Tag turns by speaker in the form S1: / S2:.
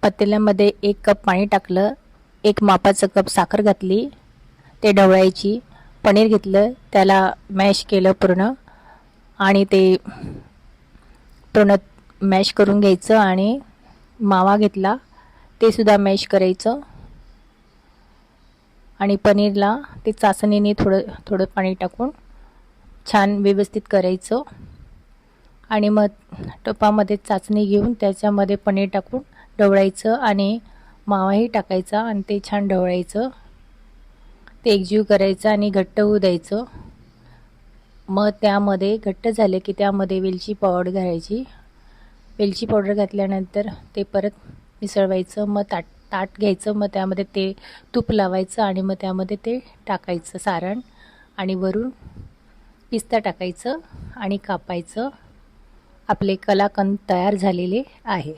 S1: पातेल्यामध्ये 1 cup पाणी टाकलं, 1 मापाचं cup साखर घातली, ते ढवळायची. पनीर घेतलं, त्याला मॅश केलं पूर्ण आणि ते पूर्ण मॅश करून घ्यायचं आणि मावा घेतला, ते सुद्धा मॅश करायचं आणि पनीरला ते चासणीने थोडं थोडं पाणी टाकून छान व्यवस्थित करायचं आणि मग टोपामध्ये चासणी घेऊन त्याच्यामध्ये पनीर टाकून ढवळायचं आणि मावाही टाकायचा आणि ते छान ढवळायचं. ते एकजीव करायचं आणि घट्ट होऊ द्यायचं. मग त्यामध्ये घट्ट झाले की त्यामध्ये वेलची पावडर घालायची. वेलची पावडर घातल्यानंतर ते परत मिसळवायचं. मग ताट घ्यायचं, मग त्यामध्ये ते तूप लावायचं आणि मग त्यामध्ये ते टाकायचं सारण आणि वरून पिस्ता टाकायचं आणि कापायचं. आपले कलाकंद तयार झालेले आहे.